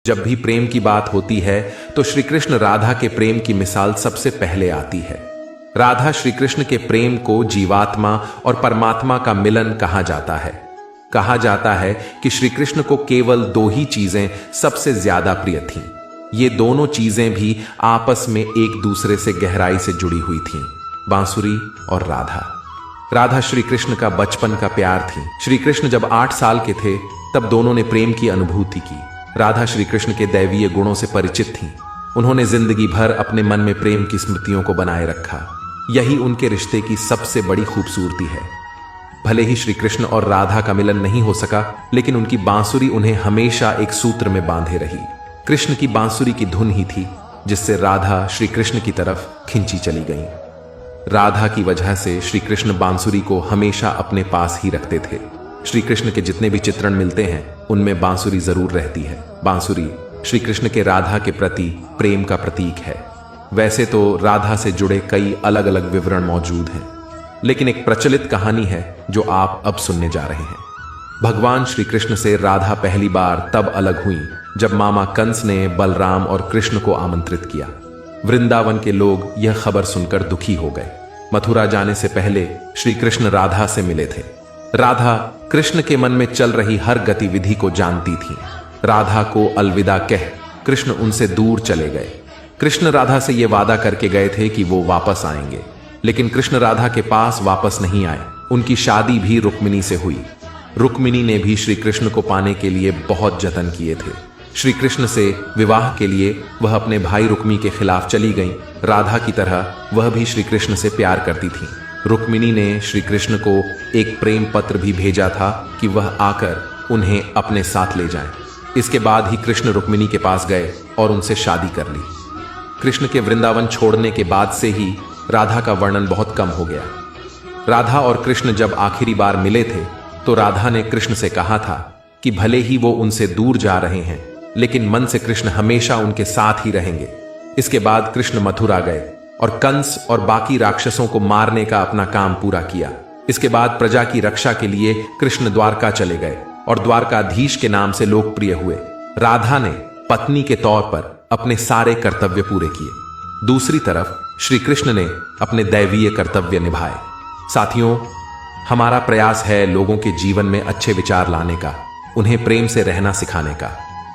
जब भी प्रेम की बात होती है तो श्री कृष्ण राधा के प्रेम की मिसाल सबसे पहले आती है। राधा श्री कृष्ण के प्रेम को जीवात्मा और परमात्मा का मिलन कहा जाता है। कहा जाता है कि श्री कृष्ण को केवल दो ही चीजें सबसे ज्यादा प्रिय थीं। ये दोनों चीजें भी आपस में एक दूसरे से गहराई से जुड़ी हुई थीं, बांसुरी और राधा। राधा श्री कृष्ण का बचपन का प्यार थी। श्री कृष्ण जब 8 साल के थे तब दोनों ने प्रेम की अनुभूति की। राधा श्री कृष्ण के दैवीय गुणों से परिचित थीं। उन्होंने जिंदगी भर अपने मन में प्रेम की स्मृतियों को बनाए रखा। यही उनके रिश्ते की सबसे बड़ी खूबसूरती है। भले ही श्री कृष्ण और राधा का मिलन नहीं हो सका, लेकिन उनकी बांसुरी उन्हें हमेशा एक सूत्र में बांधे रही। कृष्ण की बांसुरी की धुन ही थी जिससे राधा श्री कृष्ण की तरफ खिंची चली गई। राधा की वजह से श्री कृष्ण बांसुरी को हमेशा अपने पास ही रखते थे। श्री कृष्ण के जितने भी चित्रण मिलते हैं उनमें बांसुरी जरूर रहती है। बांसुरी श्री कृष्ण के राधा के प्रति प्रेम का प्रतीक है। वैसे तो राधा से जुड़े कई अलग अलग विवरण मौजूद हैं, लेकिन एक प्रचलित कहानी है जो आप अब सुनने जा रहे हैं। भगवान श्री कृष्ण से राधा पहली बार तब अलग हुई जब मामा कंस ने बलराम और कृष्ण को आमंत्रित किया। वृंदावन के लोग यह खबर सुनकर दुखी हो गए। मथुरा जाने से पहले श्री कृष्ण राधा से मिले थे। राधा कृष्ण के मन में चल रही हर गतिविधि को जानती थी। राधा को अलविदा कह कृष्ण उनसे दूर चले गए। कृष्ण राधा से यह वादा करके गए थे कि वो वापस आएंगे, लेकिन कृष्ण राधा के पास वापस नहीं आए। उनकी शादी भी रुक्मिणी से हुई। रुक्मिणी ने भी श्री कृष्ण को पाने के लिए बहुत जतन किए थे। श्री कृष्ण से विवाह के लिए वह अपने भाई रुक्मी के खिलाफ चली गईं। राधा की तरह वह भी श्री कृष्ण से प्यार करती थी। रुक्मिणी ने श्री कृष्ण को एक प्रेम पत्र भी भेजा था कि वह आकर उन्हें अपने साथ ले जाएं। इसके बाद ही कृष्ण रुक्मिणी के पास गए और उनसे शादी कर ली। कृष्ण के वृंदावन छोड़ने के बाद से ही राधा का वर्णन बहुत कम हो गया। राधा और कृष्ण जब आखिरी बार मिले थे तो राधा ने कृष्ण से कहा था कि भले ही वो उनसे दूर जा रहे हैं, लेकिन मन से कृष्ण हमेशा उनके साथ ही रहेंगे। इसके बाद कृष्ण मथुरा गए और कंस और बाकी राक्षसों को मारने का अपना काम पूरा किया। इसके बाद प्रजा की रक्षा के लिए कृष्ण द्वारका चले गए और द्वारकाधीश के नाम से लोकप्रिय हुए। राधा ने पत्नी के तौर पर अपने सारे कर्तव्य पूरे किए। दूसरी तरफ श्री कृष्ण ने अपने दैवीय कर्तव्य निभाए। साथियों, हमारा प्रयास है लोगों के जीवन में अच्छे विचार लाने का, उन्हें प्रेम से रहना सिखाने का।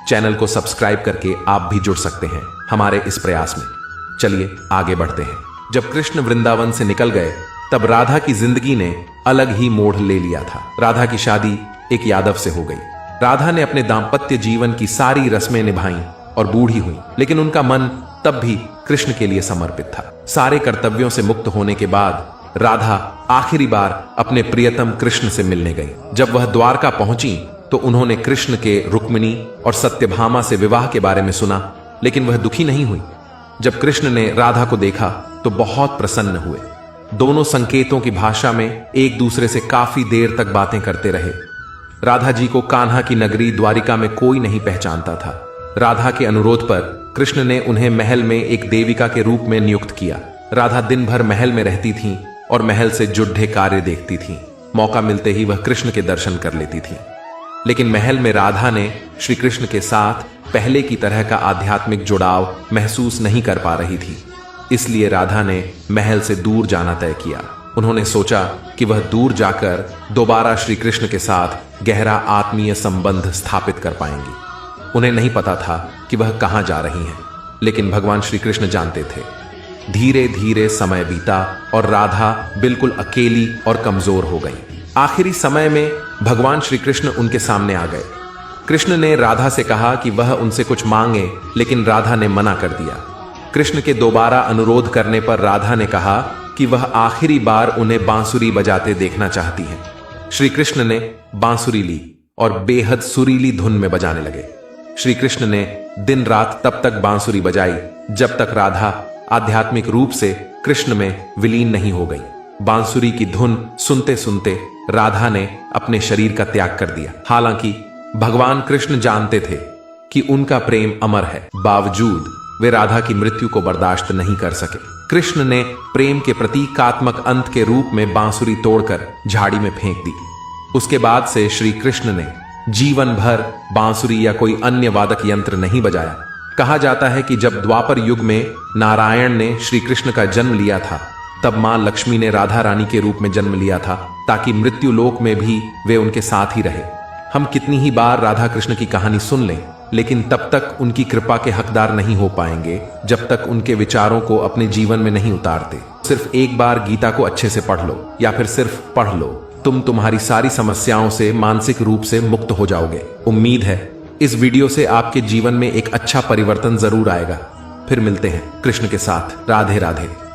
चैनल को सब्सक्राइब करके आप भी जुड़ सकते हैं हमारे इस प्रयास में। चलिए आगे बढ़ते हैं। जब कृष्ण वृंदावन से निकल गए तब राधा की जिंदगी ने अलग ही मोड़ ले लिया था। राधा की शादी एक यादव से हो गई। राधा ने अपने दाम्पत्य जीवन की सारी रस्में निभाईं और बूढ़ी हुई, लेकिन उनका मन तब भी कृष्ण के लिए समर्पित था। सारे कर्तव्यों से मुक्त होने के बाद राधा आखिरी बार अपने प्रियतम कृष्ण से मिलने गई। जब वह द्वारका पहुंची तो उन्होंने कृष्ण के रुक्मिणी और सत्यभामा से विवाह के बारे में सुना, लेकिन वह दुखी नहीं हुई। जब कृष्ण ने राधा को देखा तो बहुत प्रसन्न हुए। दोनों संकेतों की भाषा में एक दूसरे से काफी देर तक बातें करते रहे। राधा जी को कान्हा की नगरी द्वारिका में कोई नहीं पहचानता था। राधा के अनुरोध पर कृष्ण ने उन्हें महल में एक देविका के रूप में नियुक्त किया। राधा दिन भर महल में रहती थीं और महल से जुड़े कार्य देखती थीं। मौका मिलते ही वह कृष्ण के दर्शन कर लेती थीं। लेकिन महल में राधा ने श्री कृष्ण के साथ पहले की तरह का आध्यात्मिक जुड़ाव महसूस नहीं कर पा रही थी। इसलिए राधा ने महल से दूर जाना तय किया। उन्होंने सोचा कि वह दूर जाकर दोबारा श्री कृष्ण के साथ गहरा आत्मीय संबंध स्थापित कर पाएंगी। उन्हें नहीं पता था कि वह कहां जा रही हैं, लेकिन भगवान श्री कृष्ण जानते थे। धीरे धीरे समय बीता और राधा बिल्कुल अकेली और कमजोर हो गई। आखिरी समय में भगवान श्री कृष्ण उनके सामने आ गए। कृष्ण ने राधा से कहा कि वह उनसे कुछ मांगे, लेकिन राधा ने मना कर दिया। कृष्ण के दोबारा अनुरोध करने पर राधा ने कहा कि वह आखिरी बार उन्हें बांसुरी बजाते देखना चाहती हैं। श्री कृष्ण ने बांसुरी ली और बेहद सुरीली धुन में बजाने लगे। श्री कृष्ण ने दिन रात तब तक बांसुरी बजाई जब तक राधा आध्यात्मिक रूप से कृष्ण में विलीन नहीं हो गई। बांसुरी की धुन सुनते सुनते राधा ने अपने शरीर का त्याग कर दिया। हालांकि भगवान कृष्ण जानते थे कि उनका प्रेम अमर है, बावजूद वे राधा की मृत्यु को बर्दाश्त नहीं कर सके। कृष्ण ने प्रेम के प्रतीकात्मक अंत के रूप में बांसुरी तोड़कर झाड़ी में फेंक दी। उसके बाद से श्री कृष्ण ने जीवन भर बांसुरी या कोई अन्य वादक यंत्र नहीं बजाया। कहा जाता है कि जब द्वापर युग में नारायण ने श्री कृष्ण का जन्म लिया था, तब मां लक्ष्मी ने राधा रानी के रूप में जन्म लिया था, ताकि मृत्यु लोक में भी वे उनके साथ ही रहे। हम कितनी ही बार राधा कृष्ण की कहानी सुन लें, लेकिन तब तक उनकी कृपा के हकदार नहीं हो पाएंगे जब तक उनके विचारों को अपने जीवन में नहीं उतारते। सिर्फ एक बार गीता को अच्छे से पढ़ लो, या फिर सिर्फ पढ़ लो, तुम्हारी सारी समस्याओं से मानसिक रूप से मुक्त हो जाओगे। उम्मीद है इस वीडियो से आपके जीवन में एक अच्छा परिवर्तन जरूर आएगा। फिर मिलते हैं कृष्ण के साथ। राधे राधे।